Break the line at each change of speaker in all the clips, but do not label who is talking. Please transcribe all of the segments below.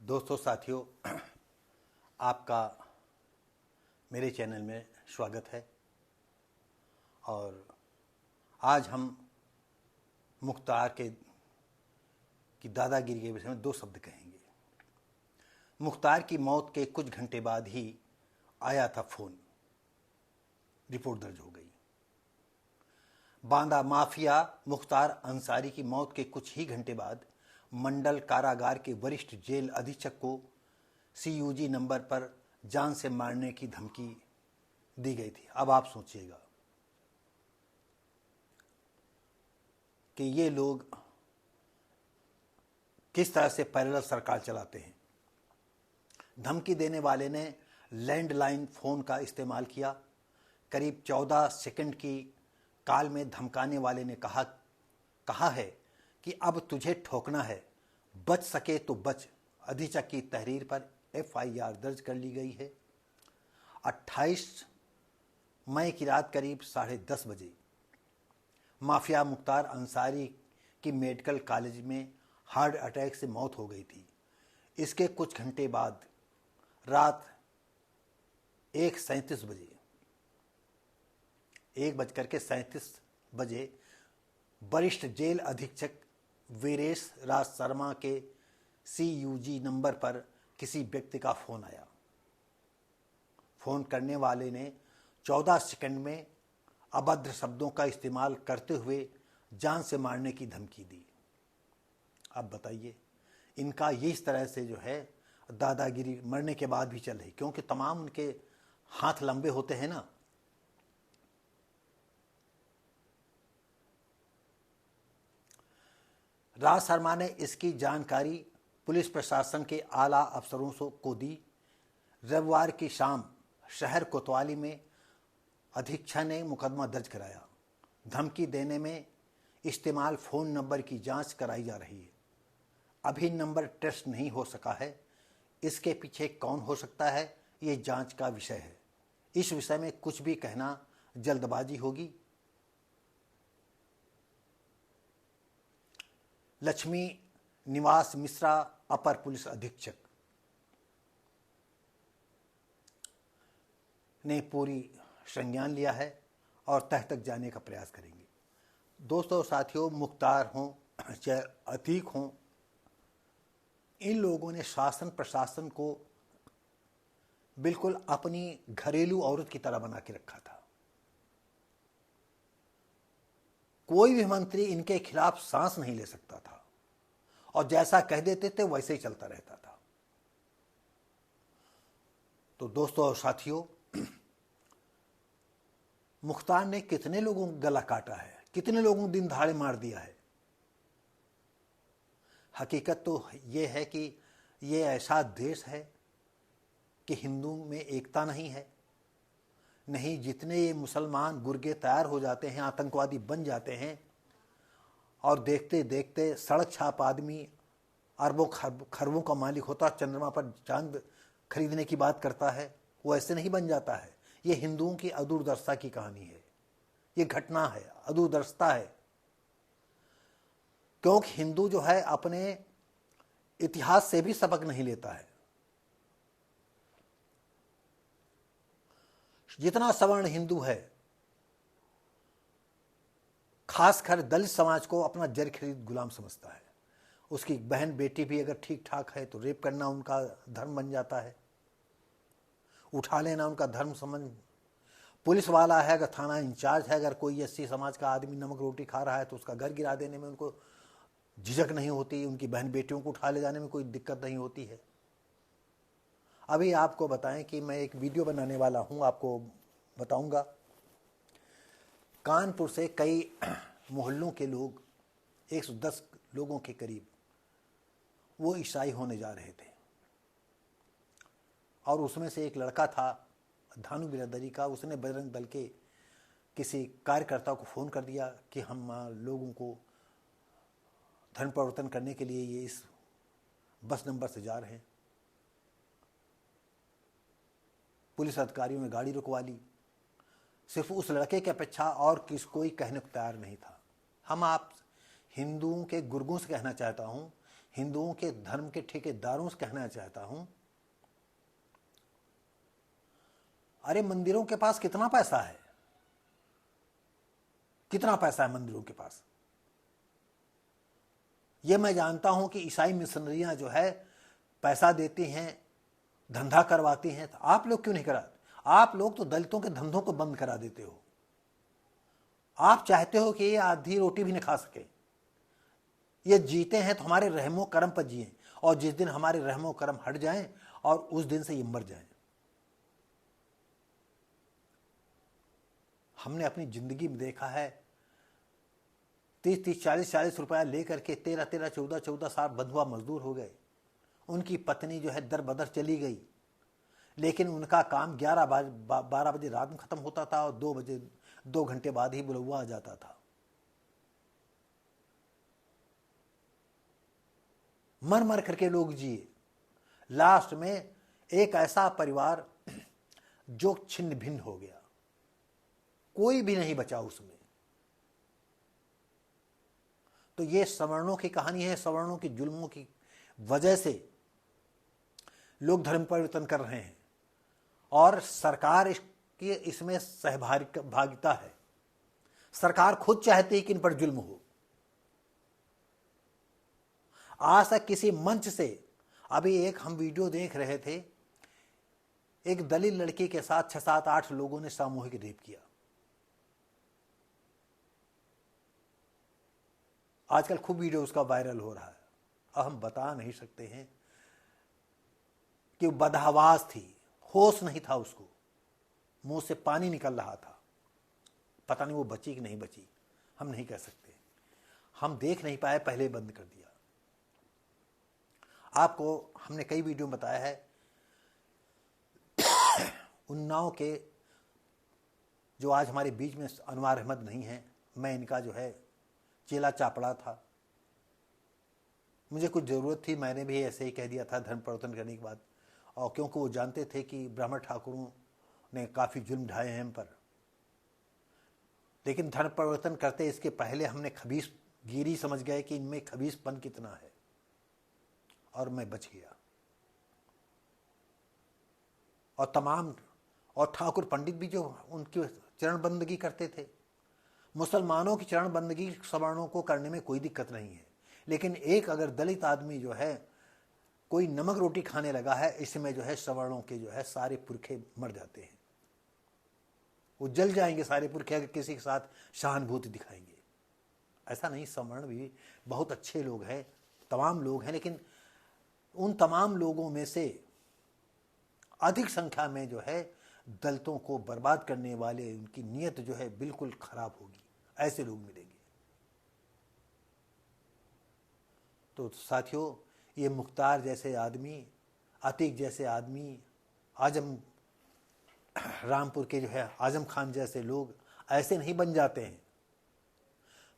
दोस्तों साथियों, आपका मेरे चैनल में स्वागत है। और आज हम मुख्तार की दादागिरी के विषय में दो शब्द कहेंगे। मुख्तार की मौत के कुछ घंटे बाद ही आया था फ़ोन, रिपोर्ट दर्ज हो गई। बांदा माफिया मुख्तार अंसारी की मौत के कुछ ही घंटे बाद मंडल कारागार के वरिष्ठ जेल अधीक्षक को CUG नंबर पर जान से मारने की धमकी दी गई थी। अब आप सोचिएगा कि ये लोग किस तरह से पैरेलल सरकार चलाते हैं। धमकी देने वाले ने लैंडलाइन फ़ोन का इस्तेमाल किया। करीब 14 सेकंड की काल में धमकाने वाले ने कहा है कि अब तुझे ठोकना है, बच सके तो बच। अधीक्षक की तहरीर पर FIR दर्ज कर ली गई है। 28 मई की रात करीब 10:30 बजे माफिया मुख्तार अंसारी की मेडिकल कॉलेज में हार्ट अटैक से मौत हो गई थी। इसके कुछ घंटे बाद रात 1:37 बजे 1:37 वरिष्ठ जेल अधीक्षक वीरेश राज शर्मा के CUG नंबर पर किसी व्यक्ति का फ़ोन आया। फ़ोन करने वाले ने 14 सेकंड में अभद्र शब्दों का इस्तेमाल करते हुए जान से मारने की धमकी दी। अब बताइए, इनका ये इस तरह से जो है दादागिरी मरने के बाद भी चल रही, क्योंकि तमाम उनके हाथ लंबे होते हैं ना। राज शर्मा ने इसकी जानकारी पुलिस प्रशासन के आला अफसरों को दी। रविवार की शाम शहर कोतवाली में अधीक्षक ने मुकदमा दर्ज कराया। धमकी देने में इस्तेमाल फ़ोन नंबर की जांच कराई जा रही है। अभी नंबर टेस्ट नहीं हो सका है। इसके पीछे कौन हो सकता है, ये जांच का विषय है। इस विषय में कुछ भी कहना जल्दबाजी होगी। लक्ष्मी निवास मिश्रा अपर पुलिस अधीक्षक ने पूरी संज्ञान लिया है और तह तक जाने का प्रयास करेंगे। दोस्तों साथियों, मुख्तार हों चाहे अतीक हों, इन लोगों ने शासन प्रशासन को बिल्कुल अपनी घरेलू औरत की तरह बना के रखा था। कोई भी मंत्री इनके खिलाफ सांस नहीं ले सकता था और जैसा कह देते थे वैसे ही चलता रहता था। तो दोस्तों और साथियों, मुख्तार ने कितने लोगों का गला काटा है, कितने लोगों को दिन दहाड़े मार दिया है। हकीकत तो ये है कि ये ऐसा देश है कि हिंदू में एकता नहीं है। नहीं, जितने ये मुसलमान गुर्गे तैयार हो जाते हैं, आतंकवादी बन जाते हैं, और देखते देखते सड़क छाप आदमी अरबों खरबों का मालिक होता, चंद्रमा पर चांद खरीदने की बात करता है, वो ऐसे नहीं बन जाता है। ये हिंदुओं की अदूरदर्शिता की कहानी है, ये घटना है, अदूरदर्शिता है। क्योंकि हिंदू जो है अपने इतिहास से भी सबक नहीं लेता है। जितना सवर्ण हिंदू है, खासकर दलित समाज को अपना जर खरीद गुलाम समझता है। उसकी बहन बेटी भी अगर ठीक ठाक है तो रेप करना उनका धर्म बन जाता है, उठा लेना उनका धर्म समझ। पुलिस वाला है, अगर थाना इंचार्ज है, अगर कोई SC समाज का आदमी नमक रोटी खा रहा है तो उसका घर गिरा देने में उनको झिझक नहीं होती, उनकी बहन बेटियों को उठा ले जाने में कोई दिक्कत नहीं होती है। अभी आपको बताएं कि मैं एक वीडियो बनाने वाला हूं, आपको बताऊंगा। कानपुर से कई मोहल्लों के लोग, 110 लोगों के करीब, वो ईसाई होने जा रहे थे। और उसमें से एक लड़का था धानु बिरादरी का। उसने बजरंग दल के किसी कार्यकर्ता को फ़ोन कर दिया कि हम लोगों को धर्म परिवर्तन करने के लिए ये इस बस नंबर से जा रहे हैं। पुलिस अधिकारियों ने गाड़ी रुकवा ली। सिर्फ उस लड़के की अपेक्षा और कोई कहने को तैयार नहीं था। हम आप हिंदुओं के गुर्गों से कहना चाहता हूँ, हिंदुओं के धर्म के ठेकेदारों से कहना चाहता हूं, अरे मंदिरों के पास कितना पैसा है, कितना पैसा है मंदिरों के पास। यह मैं जानता हूं कि ईसाई मिशनरियां जो है पैसा देती हैं, धंधा करवाती हैं, तो आप लोग क्यों नहीं कराते? आप लोग तो दलितों के धंधों को बंद करा देते हो। आप चाहते हो कि ये आधी रोटी भी न खा सके। ये जीते हैं तो हमारे रहमो करम पर जिए, और जिस दिन हमारे रहमो करम हट जाएं और उस दिन से ये मर जाएं। हमने अपनी जिंदगी में देखा है 30-30, 40-40 रुपया लेकर के 13-13, 14-14 साल बंधुआ मजदूर हो गए। उनकी पत्नी जो है दर बदर चली गई, लेकिन उनका काम 11-12 बजे रात में खत्म होता था और 2 घंटे बाद ही बुलवा आ जाता था। मर मर करके लोग जिए। लास्ट में एक ऐसा परिवार जो छिन्न भिन्न हो गया, कोई भी नहीं बचा उसमें। तो ये सवर्णों की कहानी है। सवर्णों की जुल्मों की वजह से लोग धर्म परिवर्तन कर रहे हैं और सरकार इसमें सहभागिता है। सरकार खुद चाहती है कि इन पर जुल्म हो। आज तक किसी मंच से, अभी एक हम वीडियो देख रहे थे, एक दलित लड़की के साथ 6-7-8 लोगों ने सामूहिक रेप किया। आजकल खूब वीडियो उसका वायरल हो रहा है। अब हम बता नहीं सकते हैं कि वो बदहवास थी, होश नहीं था उसको, मुंह से पानी निकल रहा था। पता नहीं वो बची कि नहीं बची, हम नहीं कह सकते। हम देख नहीं पाए, पहले बंद कर दिया। आपको हमने कई वीडियो में बताया है उन्नाव के जो आज हमारे बीच में अनवार अहमद नहीं है, मैं इनका जो है चेला चापड़ा था। मुझे कुछ ज़रूरत थी, मैंने भी ऐसे ही कह दिया था धर्म परिवर्तन करने के बाद, और क्योंकि वो जानते थे कि ब्राह्मण ठाकुरों ने काफ़ी जुल्म ढाए हैं हम पर। लेकिन धर्म परिवर्तन करते इसके पहले हमने खबीस गिरी समझ गए कि इनमें खबीसपन कितना है, और मैं बच गया। और ठाकुर पंडित भी जो उनकी चरण बंदगी करते थे, मुसलमानों की चरण बंदगी सवर्णों को करने में कोई दिक्कत नहीं है। लेकिन एक अगर दलित आदमी जो है कोई नमक रोटी खाने लगा है, इसमें जो है सवर्णों के जो है सारे पुरखे मर जाते हैं, वो जल जाएंगे सारे पुरखे अगर किसी के साथ सहानुभूति दिखाएंगे। ऐसा नहीं, सवर्ण भी बहुत अच्छे लोग हैं, तमाम लोग हैं, लेकिन उन तमाम लोगों में से अधिक संख्या में जो है दलितों को बर्बाद करने वाले, उनकी नीयत जो है बिल्कुल खराब होगी, ऐसे लोग मिलेंगे। तो साथियों, ये मुख्तार जैसे आदमी, अतीक जैसे आदमी, आजम रामपुर के जो है आजम खान जैसे लोग ऐसे नहीं बन जाते हैं,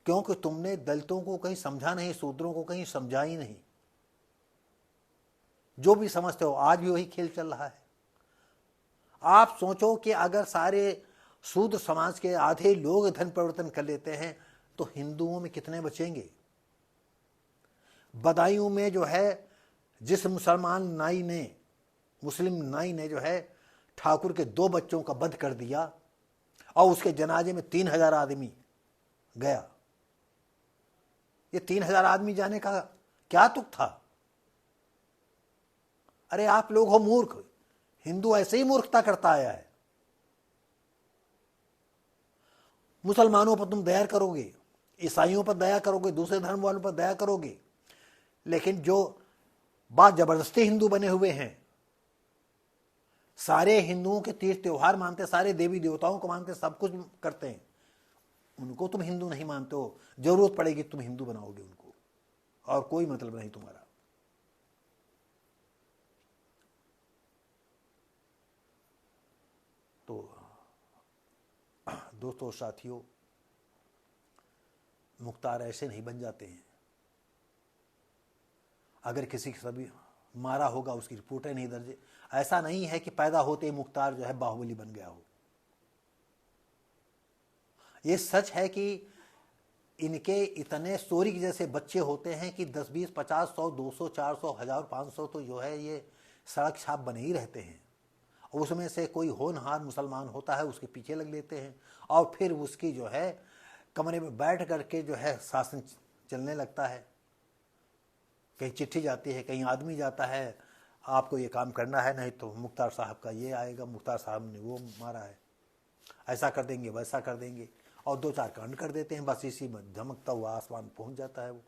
क्योंकि तुमने दलितों को कहीं समझा नहीं, शूद्रों को कहीं समझा ही नहीं। जो भी समझते हो आज भी वही खेल चल रहा है। आप सोचो कि अगर सारे शूद्र समाज के आधे लोग धर्म परिवर्तन कर लेते हैं तो हिंदुओं में कितने बचेंगे? बदायूं में जो है जिस मुसलिम नाई ने जो है ठाकुर के 2 बच्चों का वध कर दिया और उसके जनाजे में 3000 आदमी गया, ये 3000 आदमी जाने का क्या तुक था? अरे आप लोग हो मूर्ख, हिंदू ऐसे ही मूर्खता करता आया है। मुसलमानों पर तुम दया करोगे, ईसाइयों पर दया करोगे, दूसरे धर्म वालों पर दया करोगे, लेकिन जो बात जबरदस्ती हिंदू बने हुए हैं, सारे हिंदुओं के तीर्थ त्योहार मानते, सारे देवी देवताओं को मानते, सब कुछ करते हैं, उनको तुम हिंदू नहीं मानते हो। जरूरत पड़ेगी तुम हिंदू बनाओगे उनको, और कोई मतलब नहीं तुम्हारा। तो दोस्तों, साथियों, मुख्तार ऐसे नहीं बन जाते हैं। अगर किसी के सभी मारा होगा, उसकी रिपोर्टें नहीं दर्ज, ऐसा नहीं है कि पैदा होते ही मुख्तार जो है बाहुबली बन गया हो। ये सच है कि इनके इतने सोरी जैसे बच्चे होते हैं कि 10, 20, 50, 100, 200, 400, 1000, 500 तो जो है ये सड़क छाप बने ही रहते हैं। उसमें से कोई होनहार मुसलमान होता है, उसके पीछे लग लेते हैं और फिर उसकी जो है कमरे में बैठ करके जो है शासन चलने लगता है। कहीं चिट्ठी जाती है, कहीं आदमी जाता है, आपको ये काम करना है, नहीं तो मुख्तार साहब का ये आएगा, मुख्तार साहब ने वो मारा है, ऐसा कर देंगे, वैसा कर देंगे, और 2-4 कांड कर देते हैं। बस इसी में धमकता हुआ आसमान पहुंच जाता है वो।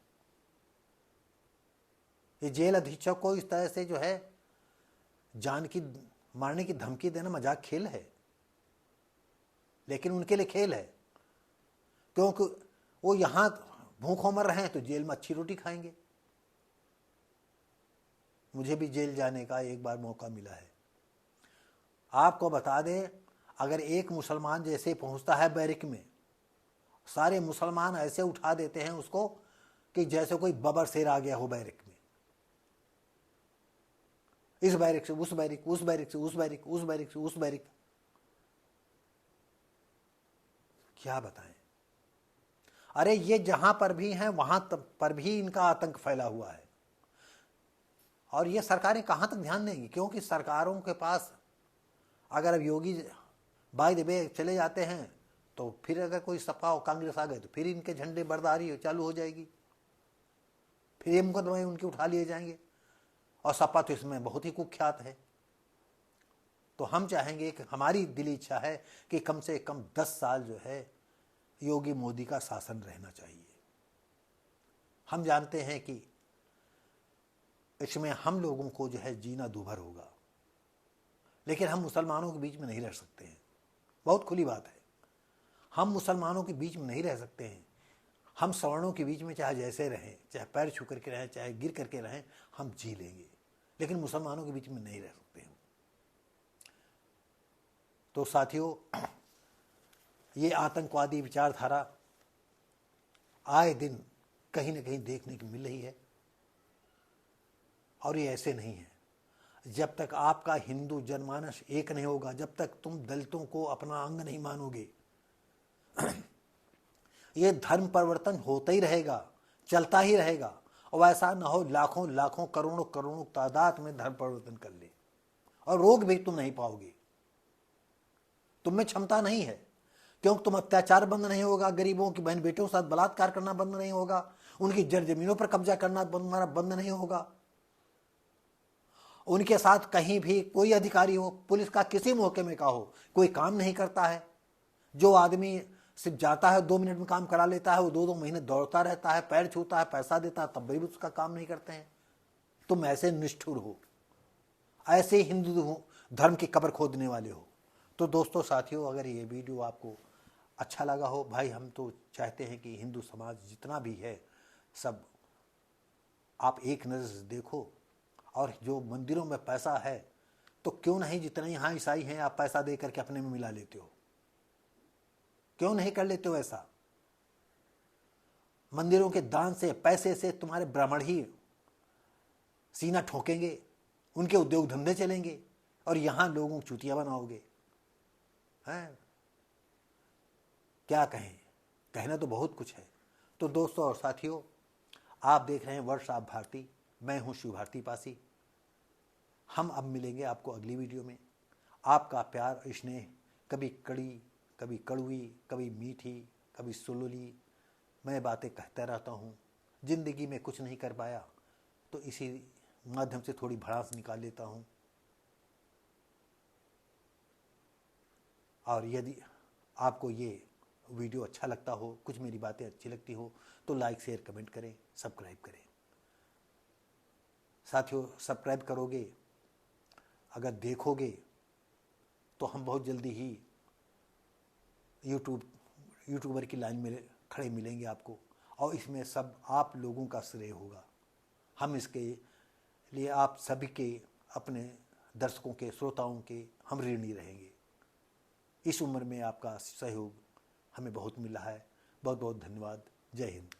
ये जेल अधीक्षक को इस तरह से जो है जान की मारने की धमकी देना मजाक खेल है, लेकिन उनके लिए खेल है, क्योंकि वो यहां भूखों मर रहे हैं तो जेल में अच्छी रोटी खाएंगे। मुझे भी जेल जाने का एक बार मौका मिला है। आपको बता दें, अगर एक मुसलमान जैसे पहुंचता है बैरिक में, सारे मुसलमान ऐसे उठा देते हैं उसको कि जैसे कोई बबर शेर आ गया हो बैरिक में। इस बैरिक से उस बैरिक, उस बैरिक से उस बैरिक, उस बैरिक से उस बैरिक, क्या बताएं। अरे ये जहां पर भी हैं वहां पर भी इनका आतंक फैला हुआ है, और ये सरकारें कहां तक ध्यान देंगी, क्योंकि सरकारों के पास अगर अब योगी बाय द वे चले जाते हैं तो फिर अगर कोई सपा और कांग्रेस आ गए तो फिर इनके झंडे बरदारी चालू हो जाएगी, फिर ये मुकदमे उनके उठा लिए जाएंगे, और सपा तो इसमें बहुत ही कुख्यात है। तो हम चाहेंगे कि हमारी दिली इच्छा है कि कम से कम 10 साल जो है योगी मोदी का शासन रहना चाहिए। हम जानते हैं कि इसमें हम लोगों को जो है जीना दूभर होगा, लेकिन हम मुसलमानों के बीच में नहीं रह सकते हैं। बहुत खुली बात है, हम मुसलमानों के बीच में नहीं रह सकते हैं। हम सवर्णों के बीच में चाहे जैसे रहें, चाहे पैर छू करके रहें, चाहे गिर करके रहें, हम जी लेंगे, लेकिन मुसलमानों के बीच में नहीं रह सकते हैं। तो साथियों, ये आतंकवादी विचारधारा आए दिन कहीं ना कहीं देखने को मिल रही है, और ये ऐसे नहीं है। जब तक आपका हिंदू जनमानस एक नहीं होगा, जब तक तुम दलितों को अपना अंग नहीं मानोगे, ये धर्म परिवर्तन होता ही रहेगा, चलता ही रहेगा। और ऐसा ना हो लाखों लाखों करोड़ों करोड़ों तादाद में धर्म परिवर्तन कर ले, और रोक भी तुम नहीं पाओगे। तुम में क्षमता नहीं है, क्योंकि तुम अत्याचार बंद नहीं होगा, गरीबों की बहन बेटियों के साथ बलात्कार करना बंद नहीं होगा, उनकी जड़ जमीनों पर कब्जा करना बंद नहीं होगा, उनके साथ कहीं भी कोई अधिकारी हो, पुलिस का किसी मौके में का हो, कोई काम नहीं करता है। जो आदमी सिर्फ जाता है 2 मिनट में काम करा लेता है, वो 2-2 महीने दौड़ता रहता है, पैर छूता है, पैसा देता है, तब भी उसका काम नहीं करते हैं। तुम ऐसे निष्ठुर हो, ऐसे हिंदू धर्म की कब्र खोदने वाले हो। तो दोस्तों साथियों, अगर ये वीडियो आपको अच्छा लगा हो, भाई हम तो चाहते हैं कि हिंदू समाज जितना भी है सब आप एक नज़र से देखो, और जो मंदिरों में पैसा है तो क्यों नहीं, जितने यहाँ ईसाई हैं आप पैसा दे करके अपने में मिला लेते हो, क्यों नहीं कर लेते हो ऐसा। मंदिरों के दान से, पैसे से तुम्हारे ब्राह्मण ही सीना ठोकेंगे, उनके उद्योग धंधे चलेंगे, और यहां लोगों को चूतिया बनाओगे। हैं, क्या कहें, कहना तो बहुत कुछ है। तो दोस्तों और साथियों, आप देख रहे हैं वर्ड्स ऑफ भारती, मैं हूं शिव भारती पासी। हम अब मिलेंगे आपको अगली वीडियो में। आपका प्यार स्नेह कभी कड़ी, कभी कड़वी, कभी मीठी, कभी सुलूली, मैं बातें कहता रहता हूँ। जिंदगी में कुछ नहीं कर पाया तो इसी माध्यम से थोड़ी भड़ास निकाल लेता हूँ। और यदि आपको ये वीडियो अच्छा लगता हो, कुछ मेरी बातें अच्छी लगती हो, तो लाइक शेयर कमेंट करें, सब्सक्राइब करें। साथियों, सब्सक्राइब करोगे, अगर देखोगे तो हम बहुत जल्दी ही यूट्यूबर की लाइन में खड़े मिलेंगे आपको, और इसमें सब आप लोगों का श्रेय होगा। हम इसके लिए आप सभी के, अपने दर्शकों के, श्रोताओं के हम ऋणी रहेंगे। इस उम्र में आपका सहयोग हमें बहुत मिला है। बहुत बहुत धन्यवाद। जय हिंद।